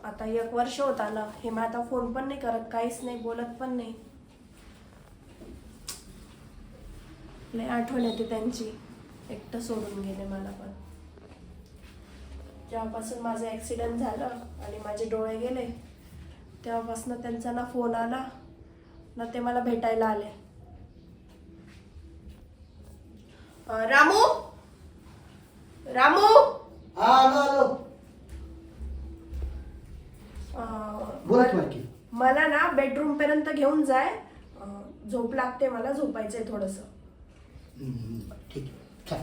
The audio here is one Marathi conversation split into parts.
आता 1 वर्ष होत आलं. हे मग आता फोन पण नाही करत, काहीच नाही, बोलत पण नाही. लय आठवण येते त्यांची. एकटं सोडून गेले मला पण. जेव्हापासून माझं ॲक्सिडेंट झालं आणि माझे डोळे गेले तेव्हापासून त्यांचा ना फोन आला ना ते मला भेटायला आले. रामू, रामू, हा आलो आलो. बोला की मालकीन. मला ना बेडरूम पर्यंत घेऊन जाय. झोप लागते, मला झोपायचंय थोडस. ठीक आहे चल.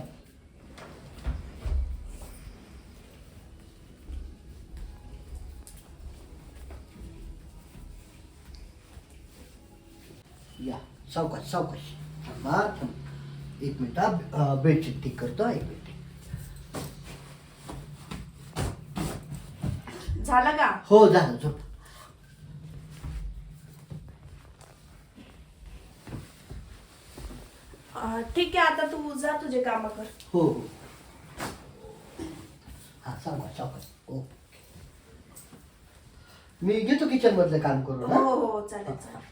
या सावकाश सावकाश. थांबा थांब. 1 मिनिट, बेडशीट ठीक करतो. 1 मिनिट. झालं का? हो झालं झोप. ठीक आहे, आता तू जा तुझे काम कर. हो हो. हा सावकाश सावकाश. ओके. मी घेतो किचन मधलं काम करून. हो हो चालेल चालेल.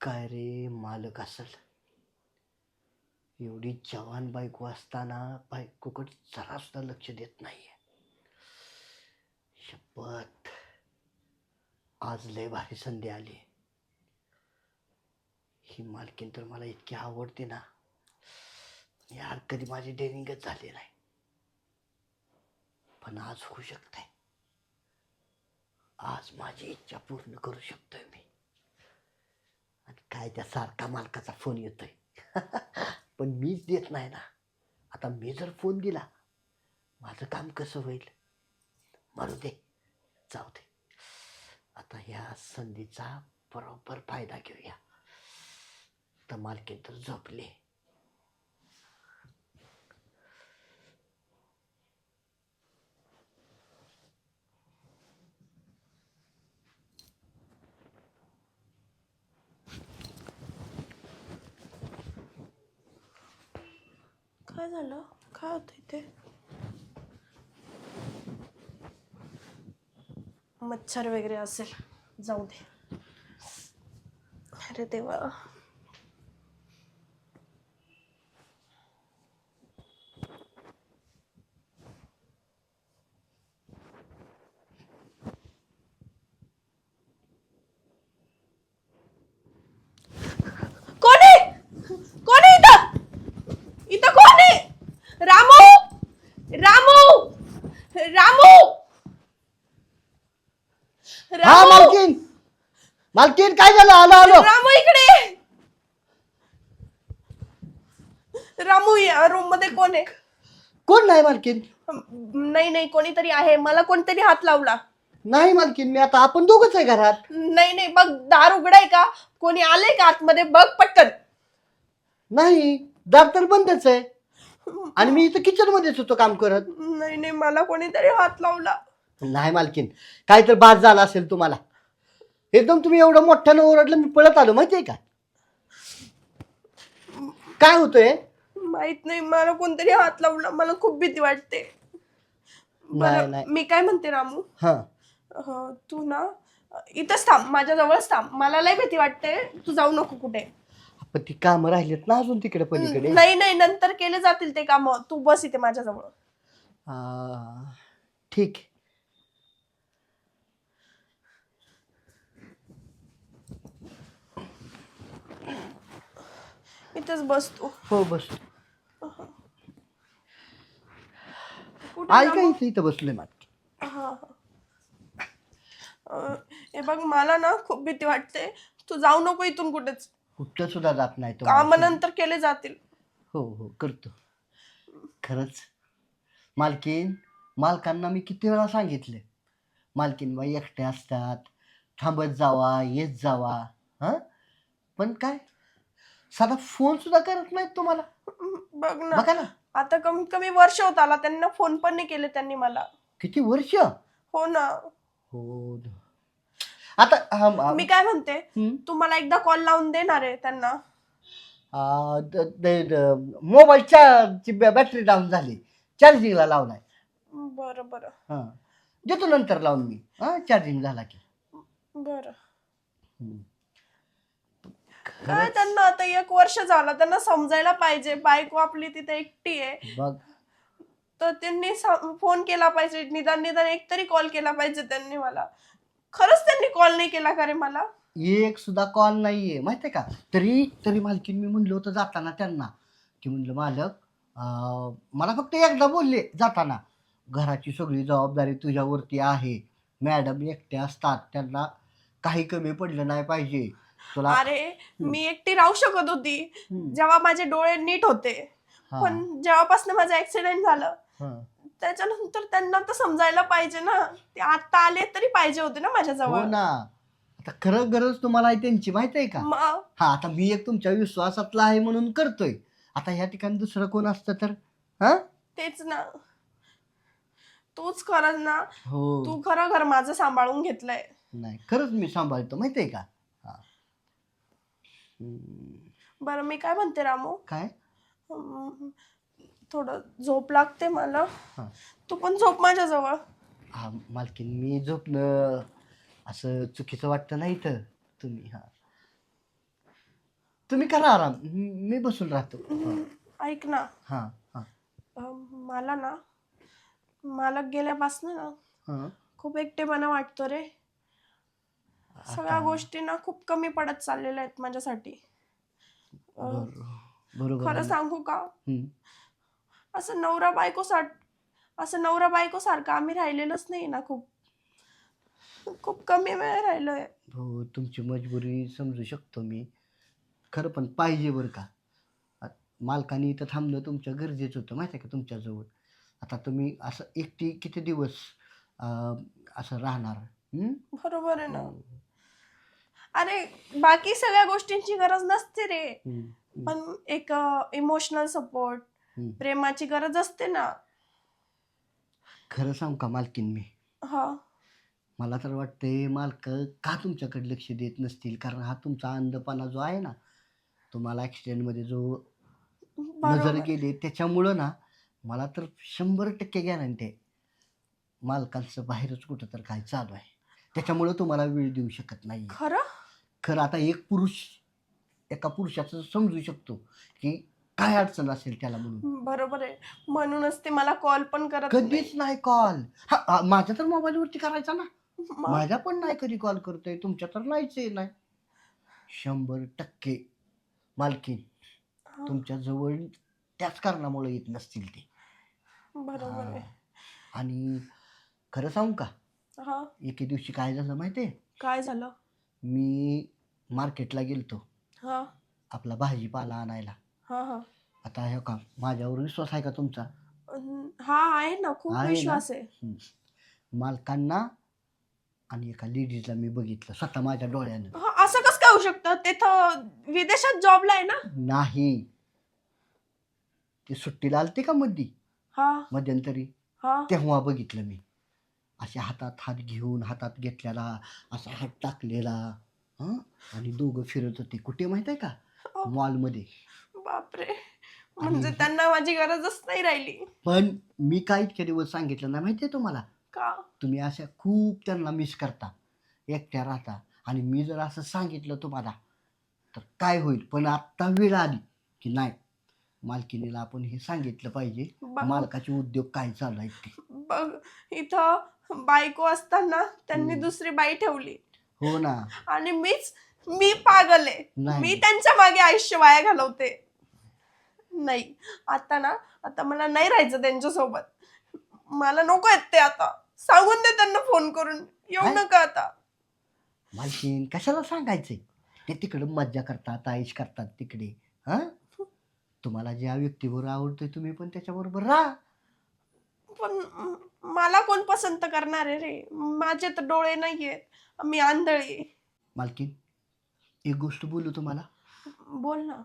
काय रे मालक असेल. एवढी जवान बायको असताना बायकोकडे जरा सुद्धा लक्ष देत नाहीये. शपथ, आज लय भारी संधी आली. ही मालकीन तर मला इतकी आवडते ना, यार कधी माझी डेअरिंगच झाली नाही. पण आज होऊ शकते. आज माझी इच्छा पूर्ण करू शकतोय मी. आणि काय त्या सारखा मालकाचा फोन येतोय पण मीच देत नाही ना. आता मी जर फोन दिला माझं काम कसं होईल. मरू दे, जाऊ दे. आता ह्या संधीचा बरोबर फायदा घेऊया. तर मालकीन तर झोपले. काय झालं? काय होतं इथे? मच्छर वगैरे असेल, जाऊ दे. अरे देवा. कोण आहे? कोण आहे इथं? इथं कोण आहे? रामू, रामू, रामू, हा रामू, मालकीन. मालकीन काय झालं? आलो आलो. रामू इकडे. रामू, या रूम मध्ये कोण आहे? कोण नाही मालकीन. नाही नाही, कोणीतरी आहे. मला कोणतरी हात लावला. नाही मालकीन, मी आता आपण दोघंच आहे घरात. नाही नाही, बघ दार उघडाय का? कोणी आले का आतमध्ये? बघ पटकन. नाही, दार तर बंदच आहे. आणि मी इथं किचन मध्येच होतो काम करत. नाही नाही, मला कोणीतरी हात लावला. नाही मालकीन, काय तर बाद झाला असेल तुम्हाला. एकदम तुम्ही एवढं मोठ्यानं ओरडलं, मी पळत आलो माहितीये का. काय होतंय? माहित नाही, मला कोणतरी हात लावला. मला खूप भीती वाटते. नाही नाही. मी काय म्हणते रामू, हा तू ना इथंच थांब, माझ्या जवळच थांब. मला लय भीती वाटते. तू जाऊ नको कुठे. पण ती कामं राहिलेत ना अजून तिकडे पलीकडे. नाही नाही, नंतर केले जातील ते काम. तू बस इथे माझ्या जवळ. ठीक. इथेच बस तू. हो बस. कुठे ऐका रामू? इथं इथं बसलोय मालकीन. हा हे बघ मला ना खूप भीती वाटते. तू जाऊ नको इथून कुठेच. कुठं सुद्धा जात नाही काम तुम्हाला. नंतर केले जातील. हो हो करतो. खरंच मालकीन, मालकांना मी किती वेळा सांगितले, मालकीन बाई एकट्या असतात, थांबत जावा येत जावा. हा पण काय, साधा फोन सुद्धा करत नाहीत तुम्हाला. बघ ना, बघा ना, आता कमीत कमी वर्ष होत आला त्यांना फोन पण नाही केले त्यांनी मला. किती वर्ष. हो ना. हो आता मी काय म्हणते, हम्म. तू मला एकदा कॉल लावून देणार आहे त्यांना? मोबाईलची बॅटरी डाऊन झाली, चार्जिंगला लावलाय. बरं बरं हा देतो नंतर लावून मी, हा चार्जिंग झाला की. बरं. हम्म. काय खरंच त्यांना आता 1 वर्ष झालं, त्यांना समजायला पाहिजे बायको आपली तिथे एकटी आहे. बघ, तर त्यांनी फोन केला पाहिजे, निदान निदान एक तरी कॉल केला पाहिजे त्यांनी मला. खरंच त्यांनी कॉल नाही केला का रे मला? एक सुद्धा कॉल नाहीये माहितीये का. तरी तरी मालकीन मी म्हणलं होतं जाताना त्यांना, की म्हणलं मालक मला फक्त एकदा बोलले जाताना, घराची सगळी जबाबदारी तुझ्यावरती आहे, मॅडम एकटे असतात, त्यांना काही कमी पडलं नाही पाहिजे तुला. अरे मी एकटी राहू शकत होती हम्म. जेव्हा माझे डोळे नीट होते. हा, पण जेव्हापासून माझं ऍक्सिडेंट झालं हा. त्याच्यानंतर त्यांना तर समजायला पाहिजे ना. ते आता आले तरी पाहिजे होते ना माझ्या हो जवळ. ना, आता खरं गरज तुम्हाला आहे त्यांची माहित आहे का. मग हा आता मी एक तुमच्या विश्वासातला आहे म्हणून करतोय. आता ह्या ठिकाणी दुसरं कोण असतं तर. हा तेच ना, तूच खरंच ना. हो तू खरं घर माझं सांभाळून घेतलंय. नाही खरंच मी सांभाळतो माहित आहे का. हा. बरं मी काय म्हणते रामू, काय. हम्म, थोडं झोप लागते मला. हा तू पण झोप माझ्या जवळ. हा मालकीन, मी झोपणं असं चुकीचं वाटतं नाही तर तुम्ही, हा तुम्ही करा आराम, मी बसून राहतो. ऐक ना, हा हा मला ना, मला गेल्यापासून ना हा खूप एकटेपणा वाटतो रे. सगळ्या गोष्टी ना खूप कमी पडत चाललेल्या आहेत माझ्यासाठी. बरोबर खरं आहे. सांगू का, हम्म. असं नवरा बायको सारखं आम्ही राहिलेलोच नाही ना. खूप खूप कमी वेळ राहिलोय. हो तुमची मजबुरी समजू शकतो मी, खरं पण पाहिजे बरं का. मालकाने इथं थांबणं तुमच्या गरजेचं होतं माहिती आहे का तुमच्याजवळ. आता तुम्ही असं एकटी किती दिवस असं राहणार. बरोबर आहे ना. अरे बाकी सगळ्या गोष्टींची गरज नसते रे, हम्म. पण एक इमोशनल सपोर्ट, हम्म. प्रेमाची गरज असते ना. खरं सांगू का मालकीन, मी हा मला तर वाटते मालक का तुमच्याकडे लक्ष देत नसतील, कारण हा तुमचा अंधपणा जो आहे ना, तुम्हाला ॲक्सिडेंटमध्ये जो नजर बरोबर. गेली त्याच्यामुळं ना, मला तर 100% गॅरंटी आहे मालकांचं बाहेरच कुठं तर काय चालू आहे, त्याच्यामुळं तुम्हाला वेळ देऊ शकत नाही. खरं खरं आता एका पुरुषाचं समजू शकतो की काय अडचण असेल त्याला म्हणून. बरोबर आहे, म्हणूनच ते मला कॉल पण करत कधीच नाही कॉल. हा माझ्या तर मोबाईलवरती करायचा ना, मग माझ्या पण नाही कधी कॉल करतोय, तुमच्या तर नाहीच आहे. नाही 100% मालकीन हा, तुमच्या जवळ त्याच कारणामुळे येत नसतील ते. बरोबर आहे. हा. आणि खरं सांगू का, हा एके दिवशी काय झालं माहितीये, काय झालं? मी मार्केटला गेलतो हा आपला भाजीपाला आणायला. हा हा आता हे का माझ्यावर विश्वास आहे का तुमचा. हा आहे ना, खूप आहे ना. विश्वास आहे. मालकांना आणि एका लेडीजला मी बघितलं स्वतः माझ्या डोळ्यानं. हा, असं कसं काय होऊ शकतं? तिथं विदेशात जॉबला आहे ना. नाही, ती सुट्टीला आलते का हा मध्यंतरी, हा तेव्हा बघितलं मी. असे हातात हात घेऊन, हातात घेतलेला असा हात टाकलेला. हं आणि दोघं फिरत होते कुठे माहित आहे का, मॉलमध्ये. बापरे, म्हणजे त्यांना माझी गरजच नाही राहिली. पण मी काय इतक्या दिवस सांगितलं ना माहितीये तुम्हाला, का? तुम्ही अशा खूप त्यांना मिस करता, एकट्या राहता. आणि मी जर असं सांगितलं तुम्हाला तर काय होईल, पण आत्ता वेळ आली की नाही, मालकिनीला आपण हे सांगितलं पाहिजे मालकाचे उद्योग काय चालू आहेत ते. बघ, इथं बायको असताना त्यांनी दुसरी बाई ठेवली. हो ना. आणि मी पागल आहे. नाही. मी त्यांच्या मागे आयुष्य वाया घालवते. नाही, आता मला नाही राहायचं त्यांच्यासोबत. मला नको आहेत ते आता. सांगून दे त्यांना फोन करून, येऊ काय? नका आता. मालकीन कशाला सांगायचंय? ते तिकडं मज्जा करतात, आईश करतात तिकडे. हा, तुम्हाला ज्या व्यक्तीबरोबर आवडतोय तुम्ही पण त्याच्याबरोबर राहा. पण मला कोण पसंत करणार आहे रे? माझे तर डोळे नाहीयेत, मी आंधळी आहे. मालकीन एक गोष्ट बोलू तुम्हाला. बोल ना.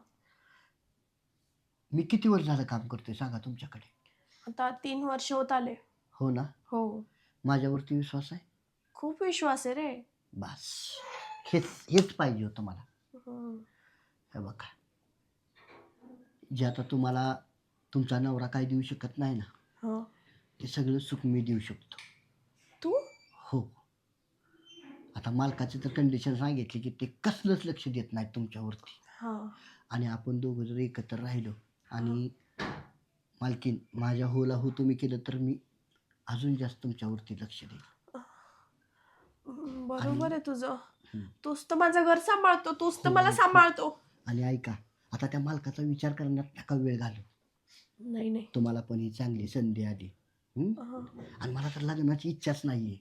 मी किती वर्ष झालं काम करतोय सांगा तुमच्याकडे? आता 3 वर्ष होत आले. हो ना? हो. माझ्यावरती विश्वास आहे? खूप विश्वास आहे रे. बस, हेच हेच पाहिजे होतं मला. हं. हे बघा, जे आता तुम्हाला तुमचा नवरा काय देऊ शकत नाही ना, हं. ते सगळं सुख मी देऊ शकतो. तू? हो. आता मालकाची तर कंडिशन सांगितली की ते कसलंच लक्ष देत नाहीत तुमच्यावरती. हा. आणि आपण दोघं जर एकत्र राहिलो आणि मालकीन माझ्या होला हो तुम्ही केलं तर मी अजून जास्त तुमच्यावरती लक्ष देईल. बरोबर आहे तुझं. हं. तूच तर माझं घर सांभाळतो, तूच तर हो, मला हो. सांभाळतो. आणि ऐका, आता त्या मालकाचा विचार करण्यात नका वेळ घालू. नाही नाही. तुम्हाला पण ही चांगली संधी आली. हं? हं. आणि मला तर लग्नाची इच्छाच नाही आहे.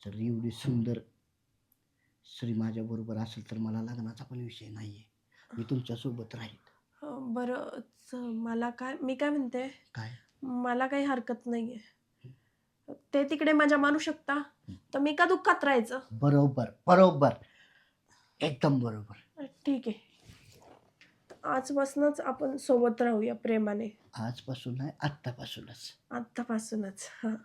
जर एवढी सुंदर स्त्री माझ्याबरोबर असेल तर मला लग्नाचा पण विषय नाही आहे. मी तुमच्यासोबत राहील. बरं, मी काय म्हणते, काय? मला काही हरकत नाहीये. ते तिकडे मजा मारू शकता, तर मी का दुःखात राहायचं? बरोबर बरोबर, एकदम बरोबर. ठीक आहे. आजपासूनच आपण सोबत राहूया प्रेमाने. आजपासून नाही, आत्तापासूनच. आत्तापासूनच. हा.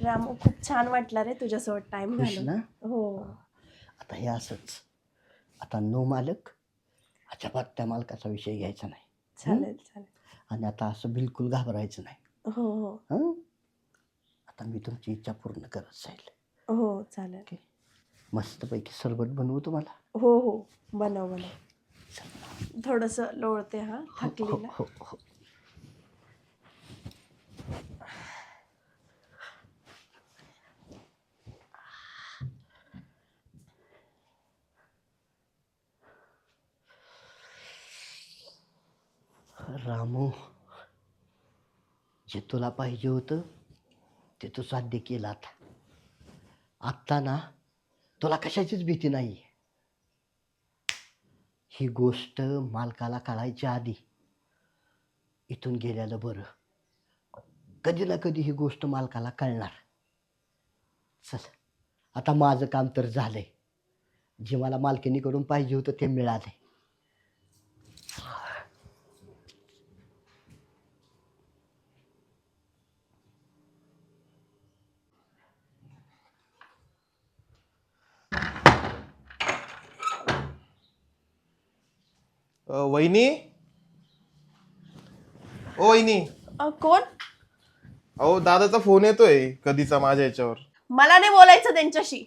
रामू, खूप छान वाटलं रे तुझ्यासोबत टाइम खुश घालून. ना? हो. आता हे असंच. आता नो मालक, अजिबात त्या मालकाचा विषय घ्यायचा नाही. चालेल चालेल. आणि आता असं बिलकुल घाबरायचं नाही. हो हो हं? आता मी तुमची इच्छा पूर्ण करत जाईल. हो. चालेल. ओके, मस्तपैकी सरबत बनवू तुम्हाला. हो हो. बनव बनव. थोडंसं लोळते हा, हो थकली हो ना. हो हो. रामू, जे तुला पाहिजे होतं ते तू साध्य केलं. आत्ता ना तुला कशाचीच भीती नाही. ही गोष्ट मालकाला कळायच्या आधी इथून गेलेलं बरं. कधी ना कधी ही गोष्ट मालकाला कळणार. चल, आता माझं काम तर झालंय. जे मला मालकिनीकडून पाहिजे होतं ते मिळालंय. वहिनी, ओ वहिनी. कोण? अहो, दादाचा फोन येतोय कधीचा माझ्या याच्यावर. मला नाही बोलायचं त्यांच्याशी.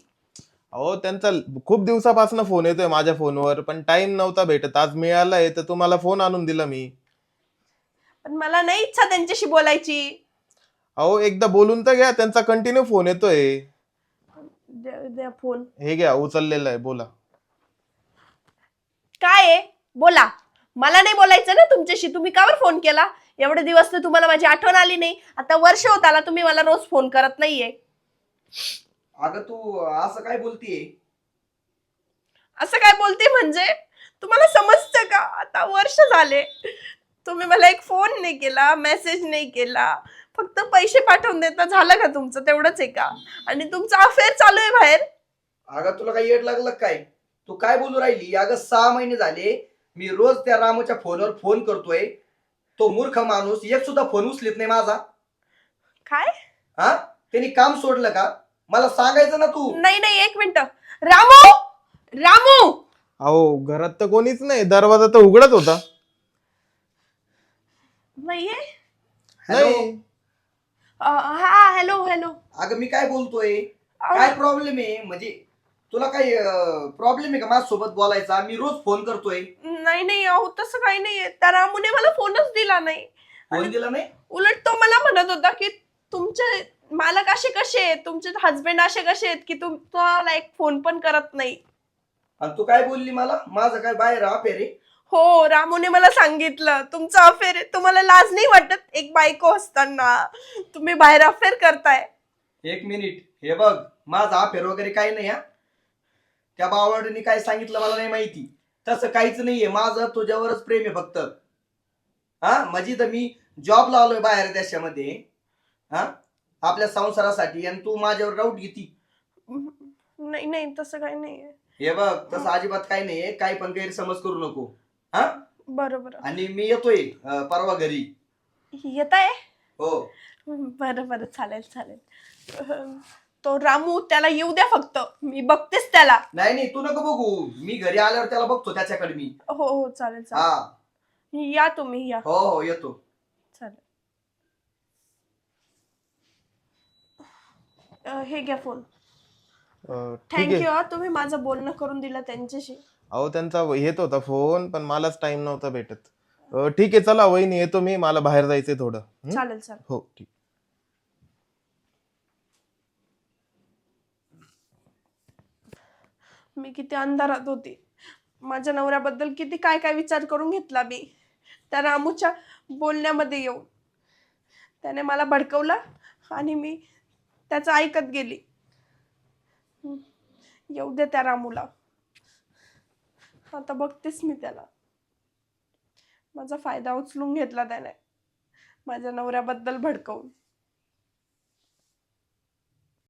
अहो, त्यांचा खूप दिवसापासून फोन येतोय माझ्या फोनवर, पण टाइम नव्हता भेटत. आज मिळालाय तर तुम्हाला फोन आणून दिला मी. पण मला नाही इच्छा त्यांच्याशी बोलायची. अहो, एकदा बोलून तर घ्या, त्यांचा कंटिन्यू फोन येतोय. द्या फोन. हे घ्या, उचललेला आहे, बोला. काय आहे? बोला. मला नाही बोलायचं ना तुमच्याशी. तुम्ही का बरं फोन केला? एवढे दिवस तर तुम्हाला माझी आठवण आली नाही. आता वर्ष होत आला तुम्ही मला रोज फोन करत नाहीये. अगं तू असं काय बोलतीये? असं काय बोलते म्हणजे? तुम्हाला समजतं का? आता वर्ष झाले, तुम्ही मला एक फोन नाही केला, मेसेज नाही केला, फक्त पैसे पाठवून देता. झालं का तुमचं? तेवढंच आहे का? आणि तुमचा अफेअर चालू आहे बाहेर. अगं तुला काही येड लागलं काय? तू काय बोलू राहिली? अगं 6 महिने झाले मी रोज त्या रामूच्या फोनवर फोन करतोय. तो मूर्ख माणूस एक सुद्धा फोन उचलत नाही माझा. काय? हा, त्यांनी काम सोडलं का? मला सांगायचं ना तू. नाही नाही, एक मिनिट. रामू, रामू. अहो, घरात तर कोणीच नाही, दरवाजा तर उघडच होता. नाहीये. हॅलो. नाही. हा, हॅलो हॅलो. अगं मी काय बोलतोय? काय प्रॉब्लेम आहे? म्हणजे तुला काही प्रॉब्लेम आहे का माझ्यासोबत बोलायचा? मी रोज फोन करतोय. नाही नाही अहो तसं काही नाहीये, त्या रामूने मला फोनच दिला नाही. फोन दिला नाही? उलट तो मला म्हणत होता की तुमचे मालक असे कसे आहेत, तुमचे हस्बंड असे कसे आहेत की तुम्हाला एक फोन पण करत नाही. आणि तू काय बोलली मला? माझं काय बाहेर अफेअर आहे? हो, रामूने मला सांगितलं तुमचं अफेअर आहे. तुम्हाला लाज नाही वाटत? एक बायको असताना तुम्ही बाहेर अफेअर करताय. एक मिनिट, हे बघ, माझा अफेअर वगैरे काही नाही. हा, त्या बावळाने काय सांगितलं मला नाही माहिती. तसं काहीच नाहीये. माझं तुझ्यावरच प्रेम आहे फक्त. हा, म्हणजे तर मी जॉबला आलोय बाहेर देशामध्ये, हा, आपल्या संसारासाठी, आणि तू माझ्यावर राऊट घेती. नाही नाही तसं काही नाहीये. हे बघ, तसं अजिबात काही नाहीये. काही पण गैरसमज करू नको. हा, बरोबर. आणि मी येतोय परवा घरी. येत आहे. हो. बरं बरं चालेल चालेल. तो रामू त्याला येऊ द्या फक्त, मी बघतेच त्याला. नाही नाही, तू नको बघू. मी घरी आल्यावर त्याला बघतो त्याच्याकडे मी. हो हो चालेल चालेल. हा, या तुम्ही या. हो हो, येतो. चालेल. हे घ्या फोन. ठीक आहे. थँक्यू. तुम्ही माझं बोलणं करून दिलं त्यांच्याशी. अहो त्यांचा येत होता फोन, पण मलाच टाइम नव्हता भेटत. ठीक आहे, चला वहिनी येतो मी, मला बाहेर जायचंय थोडं. चालेल चालेल. हो ठीक. मी किती अंधारात होती. माझ्या नवऱ्याबद्दल किती काय काय विचार करून घेतला मी त्या रामूच्या बोलण्यामध्ये येऊन. त्याने मला भडकवलं आणि मी त्याचं ऐकत गेली. येऊ दे त्या रामूला. आता बघतेच मी त्याला. माझा फायदा उचलून घेतला त्याने माझ्या नवऱ्याबद्दल भडकवून.